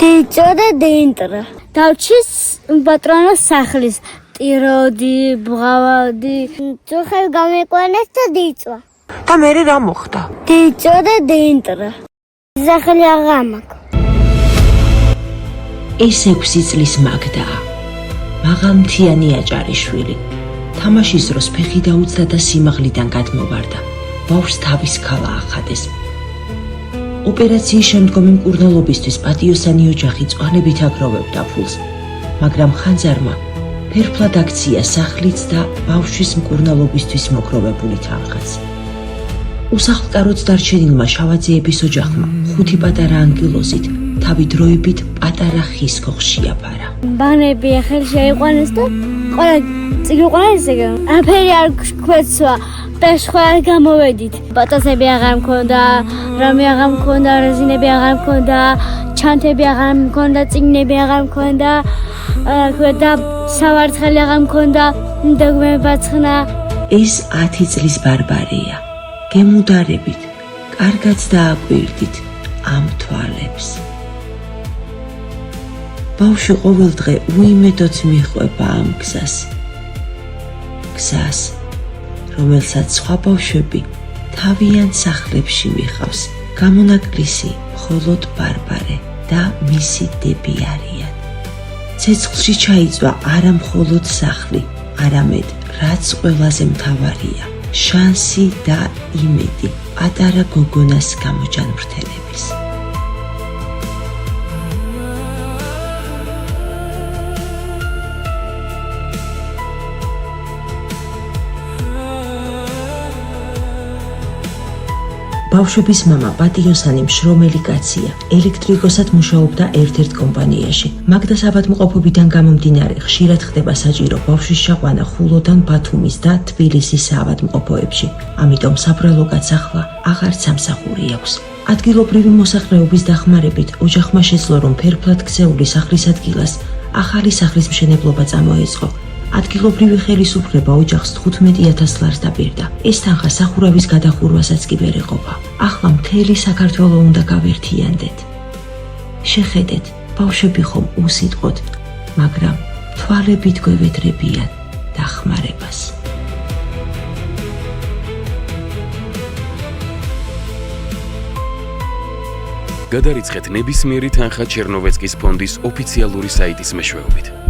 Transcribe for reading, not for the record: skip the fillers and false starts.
დეიწოდა დენტრა. დავჩის პატრონოს სახლის ტიროდი, ბღავადი. თუ ხელ გამეკვანეს და დეიწვა. და მე რა მოხდა? დეიწოდა დენტრა. სახელი აღამაკ. ეს 6 წლის მაგდაა. მაღალმთიანი აჭარიშვილი. თამაშის დროს ფეხი დაუცდა და სიმაღლიდან გადმოვარდა. ბავშვს თავის ქალა ახადეს. ოპერაციის შემდგომი მკურნალობისთვის პატიოსანი ოჯახი წვანებით აგროვებდა ფულს, მაგრამ ხანძარმა ფერფლად აქცია სახლიც და ბავშვის მკურნალობისთვის მოგროვებული თანხაც. უსახლკაროდ დარჩენილმა შავაძეების ოჯახმა 5 პატარა ანგელოზით თავი დროებით პატარა ხის ქოხს შეაფარა. ბანები ახალ შეიყვანეს და ყველა წიგიყვანეს ეგ. აფერი არ გვეცვა. პეშხვა არ გამოვედით. ბატონები აღარ მქონდა, რამე აღარ მქონდა, რეზინები აღარ მქონდა, ჩანთები აღარ მქონდა, წიგნები აღარ მქონდა, და სავარცხელი აღარ მქონდა, დაგმებაცხნა. ეს 10 წლის ბარბარია. გემუდარებით, კარგად დააკვირდით ამ თვალებს. ბავშვი ყოველ დღე უიმედოდ მიჰყვება ამ გზას. გზას, რომელსაც სხვა ბავშვები თავიანთ სახლებში მიხავს. გამონაკლისი მხოლოდ ბარბარე და მისი დები არიან. ცეცხლში ჩაიწვა არა მხოლოდ სახლი, არამედ რაც ყველაზე მთავარია, შანსი და იმედი პატარა გოგონას გამოჯანმრთელების. ბავშვების მამა პატიოსანი მშრომელი კაცია. ელექტრიკოსად მუშაობდა ერთ-ერთ კომპანიაში. მაგდას ავადმყოფობიდან გამომდინარე, ხშირად ხდება საჭირო ბავშვის შეყვანა ხულოდან ბათუმის და თბილისის ავადმყოფოებში. ამიტომ საბრალო კაცს ახლა აღარც სამსახური აქვს. ადგილობრივი მოსახლეობის დახმარებით ოჯახმა შეძლო, რომ ფერფლად ქცეული სახლის ადგილას ახალი სახლის მშენებლობა წამოეწყო. ადგილობრივი ხელისუფლება ოჯახს 15,000 ლარს დაპირდა. ეს თანხა სახურავის გადახურვასაც კი ვერ ეყოფა. ახლა მთელი საქართველო უნდა გავერთიანდეთ. შეხედეთ, ბავშვები ხომ უსიტყვოდ, მაგრამ თვალებით გვევედრებიან დახმარებას. გადარიცხეთ ნებისმიერი თანხა ჩერნოვეცკის ფონდის ოფიციალური საიტის მეშვეობით.